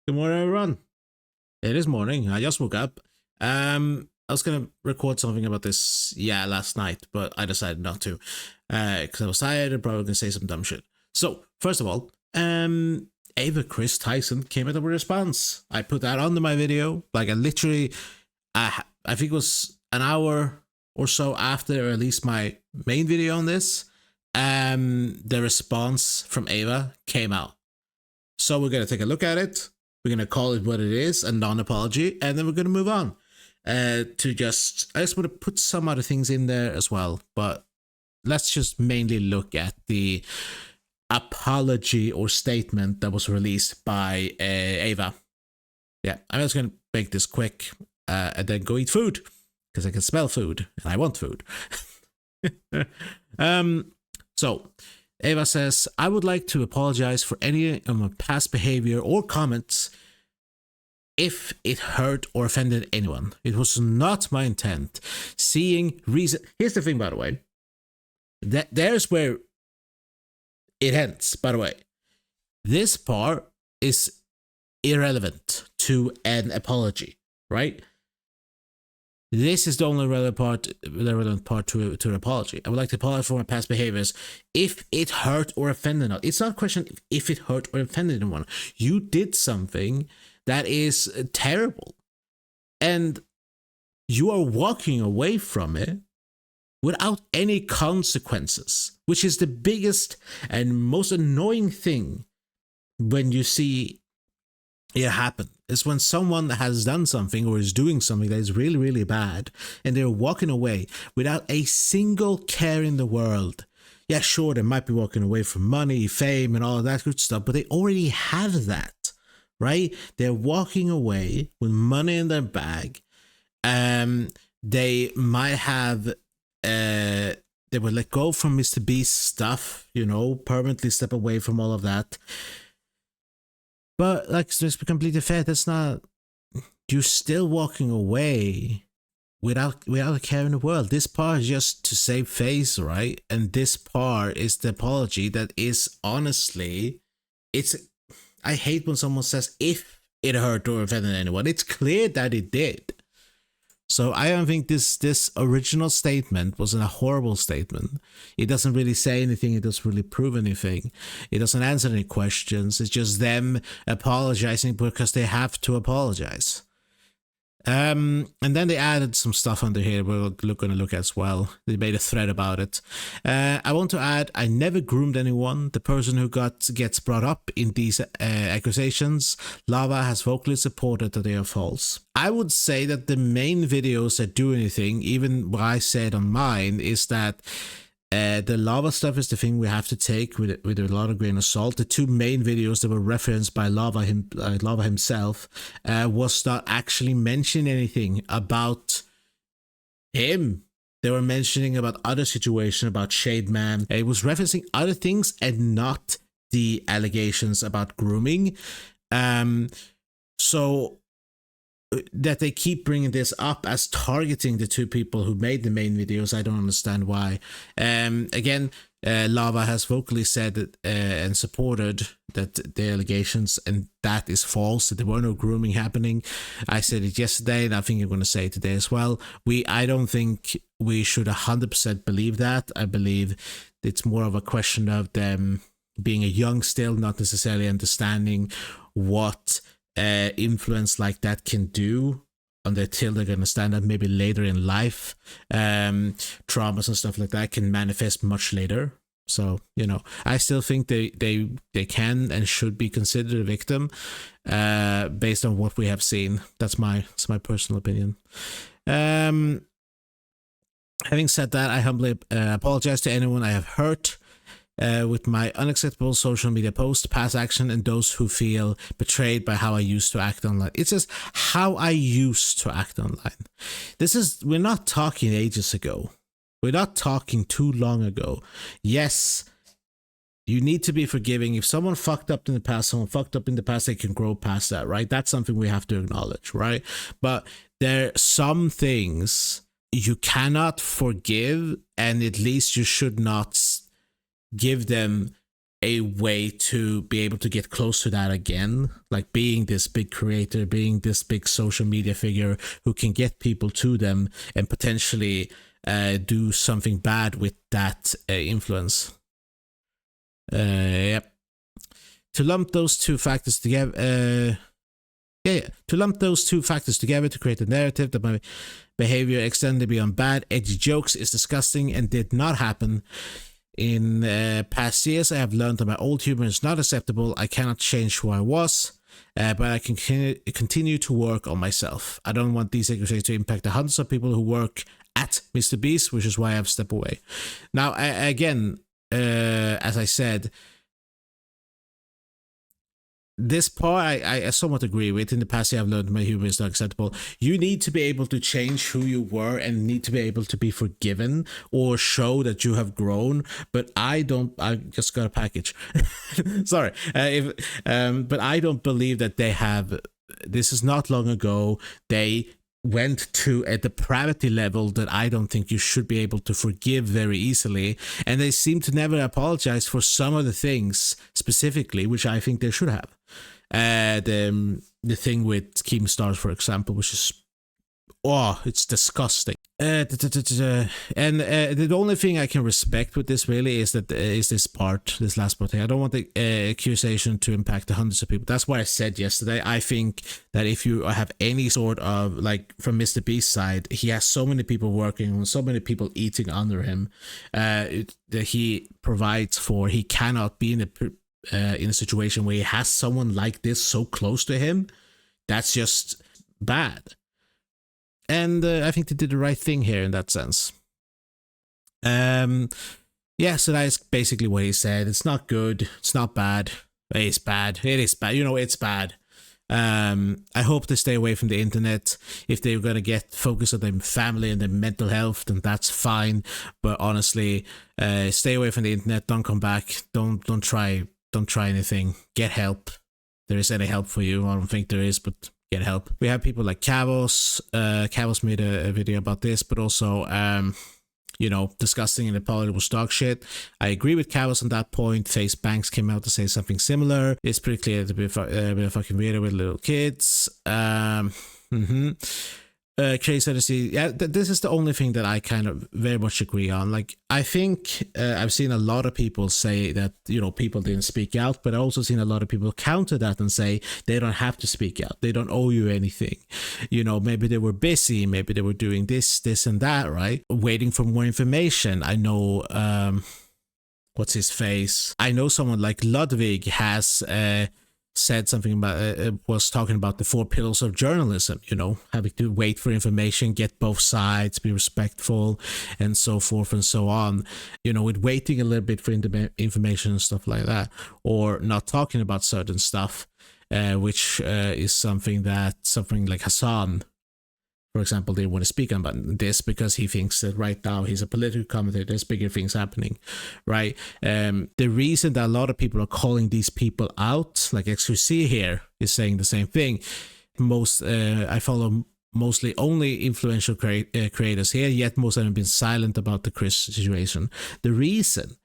Good morning, everyone. It is morning. I just woke up. I was gonna record something about this, last night, but I decided not to, because I was tired and probably gonna say some dumb shit. So, first of all, Ava Kris Tyson came out with a response. I put that under my video. Like, I literally, I think it was an hour or so after I released my main video on this. The response from Ava came out. So we're gonna take a look at it. We're going to call it what it is, a non-apology, and then we're going to move on I just want to put some other things in there as well, but let's just mainly look at the apology or statement that was released by Ava. Yeah, I'm just going to make this quick and then go eat food, because I can smell food, and I want food. So, Ava says, I would like to apologize for any of my past behavior or comments if it hurt or offended anyone. It was not my intent. Seeing reason. Here's the thing, by the way. There's where it ends, by the way. This part is irrelevant to an apology, right? This is the only relevant part to an apology. I would like to apologize for my past behaviors if it hurt or offended anyone. It's not a question if it hurt or offended anyone. You did something that is terrible, and you are walking away from it without any consequences, which is the biggest and most annoying thing when you see it happen. Is when someone has done something or is doing something that is really, really bad, and they're walking away without a single care in the world. Yeah, sure, they might be walking away from money, fame, and all of that good stuff, but they already have that, right? They're walking away with money in their bag. They might have, they would let go from Mr. Beast's stuff, permanently step away from all of that. But, like, let's be completely fair, that's not, you're still walking away without a care in the world. This part is just to save face, right? And this part is the apology that is honestly, I hate when someone says if it hurt or offended anyone. It's clear that it did. So I don't think this original statement was a horrible statement. It doesn't really say anything. It doesn't really prove anything. It doesn't answer any questions. It's just them apologizing because they have to apologize. And then they added some stuff under here we're going to look at as well. They made a thread about it. I want to add, I never groomed anyone. The person who gets brought up in these accusations, Lava has vocally supported that they are false. I would say that the main videos that do anything, even what I said on mine, is that the Lava stuff is the thing we have to take with a lot of grain of salt. The two main videos that were referenced by Lava himself was not actually mentioning anything about him. They were mentioning about other situation, about Shade Man. It was referencing other things and not the allegations about grooming. So that they keep bringing this up as targeting the two people who made the main videos, I don't understand why. Again, Lava has vocally said that, and supported that the allegations, and that is false, that there were no grooming happening. I said it yesterday, and I think I'm going to say it today as well. I don't think we should 100% believe that. I believe it's more of a question of them being a young still, not necessarily understanding what influence like that can do until they're going to stand up maybe later in life. Traumas and stuff like that can manifest much later. So, I still think they can and should be considered a victim based on what we have seen. That's my personal opinion. Having said that, I humbly apologize to anyone I have hurt with my unacceptable social media posts, past action, and those who feel betrayed by how I used to act online. It says how I used to act online. We're not talking ages ago. We're not talking too long ago. Yes, you need to be forgiving. If someone fucked up in the past, they can grow past that, right? That's something we have to acknowledge, right? But there are some things you cannot forgive, and at least you should not give them a way to be able to get close to that again, like being this big creator, being this big social media figure who can get people to them and potentially do something bad with that influence. Yep. To lump those two factors together, to lump those two factors together to create a narrative that my behavior extended beyond bad, edgy jokes is disgusting and did not happen. In past years, I have learned that my old humor is not acceptable. I cannot change who I was, but I can continue to work on myself. I don't want these accusations to impact the hundreds of people who work at Mr. Beast, which is why I have stepped away. Now, again, as I said, this part I somewhat agree with. In the past year, I've learned my humor is not acceptable. You need to be able to change who you were and need to be able to be forgiven or show that you have grown. But I don't. I just got a package. Sorry. But I don't believe that they have. This is not long ago. They went to a depravity level that I don't think you should be able to forgive very easily. And they seem to never apologize for some of the things specifically, which I think they should have. The thing with Keemstars, for example, which is, it's disgusting. And the only thing I can respect with this really is that this last part. I don't want the accusation to impact the hundreds of people. That's what I said yesterday. I think that if you have any sort of, like, from Mr. Beast's side, he has so many people working, so many people eating under him that he provides for. He cannot be in a situation where he has someone like this so close to him. That's just bad. And I think they did the right thing here in that sense. So that is basically what he said. It's not good. It's not bad. It's bad. It is bad. It's bad. I hope they stay away from the internet. If they're going to get focused on their family and their mental health, then that's fine. But honestly, stay away from the internet. Don't come back. Don't try anything. Get help. If there is any help for you. I don't think there is, but get help. We have people like Kavos. Kavos made a video about this, but also, disgusting and apology was dog shit. I agree with Kavos on that point. Face Banks came out to say something similar. It's pretty clear to be a fucking weirdo with little kids. Kris said, this is the only thing that I kind of very much agree on. Like, I think I've seen a lot of people say that, people didn't speak out, but I've also seen a lot of people counter that and say they don't have to speak out. They don't owe you anything. Maybe they were busy. Maybe they were doing this and that, right? Waiting for more information. I know, what's his face? I know someone like Ludwig has said something about, was talking about the 4 pillars of journalism, having to wait for information, get both sides, be respectful, and so forth and so on, with waiting a little bit for information and stuff like that, or not talking about certain stuff, which is something like Hassan, for example, didn't want to speak about this because he thinks that right now he's a political commentator, there's bigger things happening, right? The reason that a lot of people are calling these people out, like XQC here is saying the same thing. I follow mostly only influential creators here, yet most of them have been silent about the Kris situation. The reason,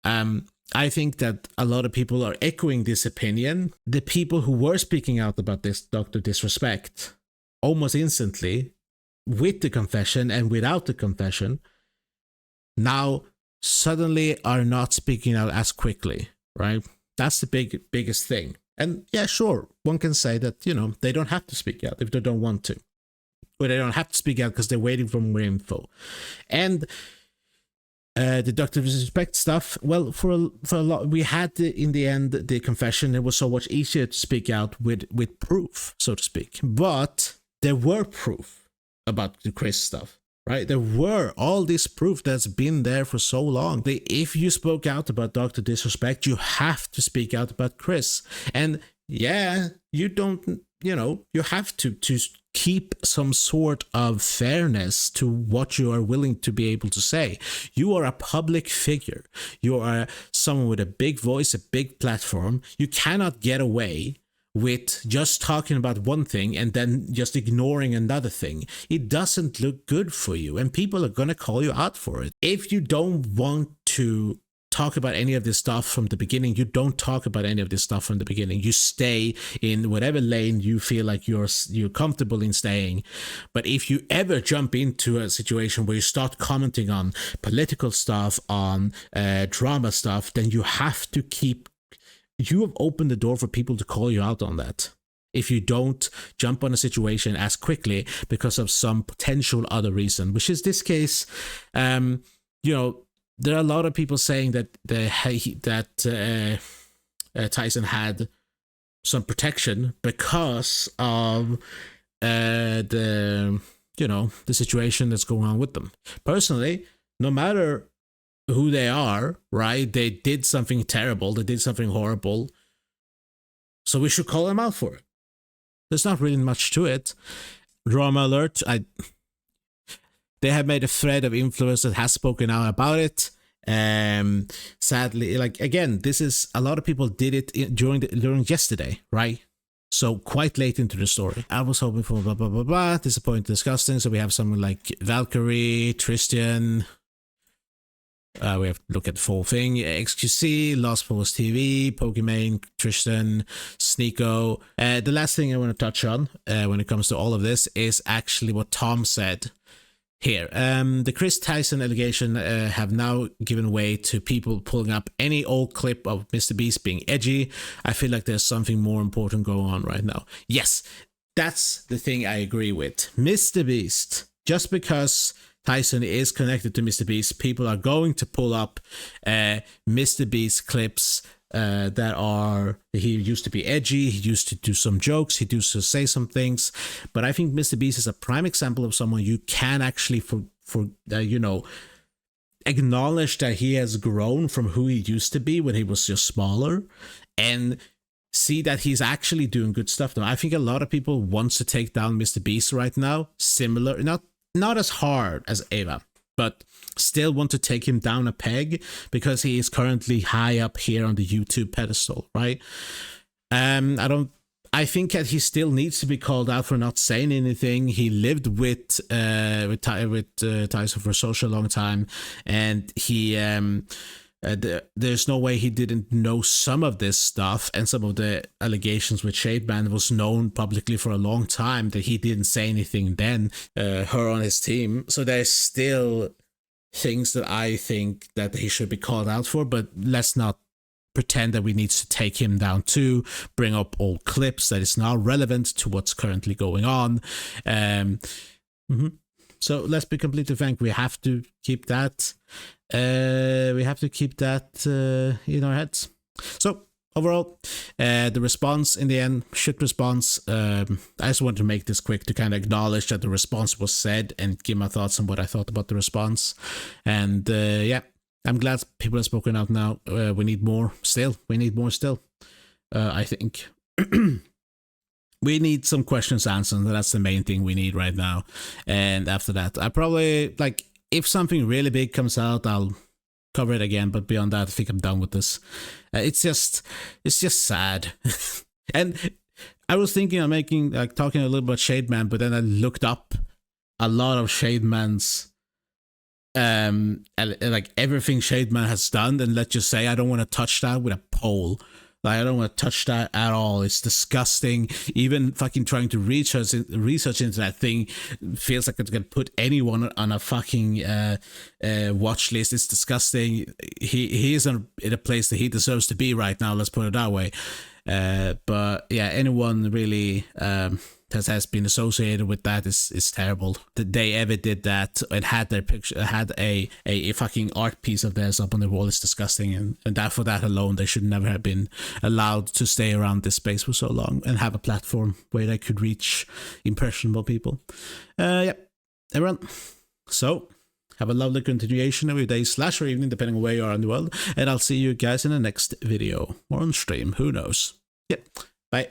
I think that a lot of people are echoing this opinion. The people who were speaking out about this Dr. Disrespect almost instantly, with the confession and without the confession, now suddenly are not speaking out as quickly, right? That's the biggest thing. And yeah, sure, one can say that, they don't have to speak out if they don't want to. Or they don't have to speak out because they're waiting for more info. And the Dr. Disrespect stuff, well, for a lot, we had in the end the confession. It was so much easier to speak out with proof, so to speak. But there were proof about the Kris stuff, right? There were all this proof that's been there for so long. If you spoke out about Dr. Disrespect, you have to speak out about Kris. And yeah, you don't, you have to keep some sort of fairness to what you are willing to be able to say. You are a public figure. You are someone with a big voice, a big platform. You cannot get away with just talking about one thing and then just ignoring another thing. It doesn't look good for you, and people are going to call you out for it. If you don't want to talk about any of this stuff from the beginning, you don't talk about any of this stuff from the beginning. You stay in whatever lane you feel like you're comfortable in staying. But if you ever jump into a situation where you start commenting on political stuff, on drama stuff, then you have opened the door for people to call you out on that. If you don't jump on a situation as quickly because of some potential other reason, which is this case, there are a lot of people saying that Tyson had some protection because of the situation that's going on with them. Personally, no matter who they are, right? They did something terrible. They did something horrible. So we should call them out for it. There's not really much to it. Drama alert. They have made a thread of influence that has spoken out about it. Sadly, again, this is a lot of people did it during yesterday, right? So quite late into the story. I was hoping for blah blah blah blah. Disappointing, disgusting. So we have someone like Valkyrie, Tristan. We have to look at the full thing. XQC, Lost Post TV, Pokimane, Tristan, Sneeko. The last thing I want to touch on when it comes to all of this is actually what Tom said here. The Kris Tyson allegation have now given way to people pulling up any old clip of Mr. Beast being edgy. I feel like there's something more important going on right now. Yes, that's the thing I agree with. Mr. Beast, just because Tyson is connected to Mr. Beast, people are going to pull up Mr. Beast clips he used to be edgy, he used to do some jokes, he used to say some things, but I think Mr. Beast is a prime example of someone you can actually acknowledge that he has grown from who he used to be when he was just smaller, and see that he's actually doing good stuff now. I think a lot of people want to take down Mr. Beast right now, similar, not as hard as Ava, but still want to take him down a peg because he is currently high up here on the YouTube pedestal, right? I think that he still needs to be called out for not saying anything. He lived with Tyson for such a long time, and he there's no way he didn't know some of this stuff, and some of the allegations with Shademan was known publicly for a long time that he didn't say anything then, her on his team. So there's still things that I think that he should be called out for, but let's not pretend that we need to take him down too, bring up old clips that is now relevant to what's currently going on. So let's be completely frank, we have to keep that in our heads. So overall, the response in the end, shit response. I just wanted to make this quick to kind of acknowledge that the response was said and give my thoughts on what I thought about the response. And I'm glad people have spoken out now. We need more still. I think. We need some questions answered. That's the main thing we need right now. And after that, I probably, if something really big comes out, I'll cover it again. But beyond that, I think I'm done with this. It's just sad. And I was thinking of talking a little about Shademan, but then I looked up a lot of Shademan's, everything Shademan has done. And let's just say, I don't want to touch that with a pole. I don't want to touch that at all. It's disgusting. Even fucking trying to research into that thing feels like it's gonna put anyone on a fucking watch list. It's disgusting. He is in a place that he deserves to be right now. Let's put it that way. But yeah, anyone really has been associated with that is terrible. That they ever did that and had their picture, had a fucking art piece of theirs up on the wall is disgusting, and that for that alone they should never have been allowed to stay around this space for so long and have a platform where they could reach impressionable people. Yeah, everyone. So have a lovely continuation of your day / or evening, depending on where you are in the world, and I'll see you guys in the next video or on stream. Who knows? Yep. Bye.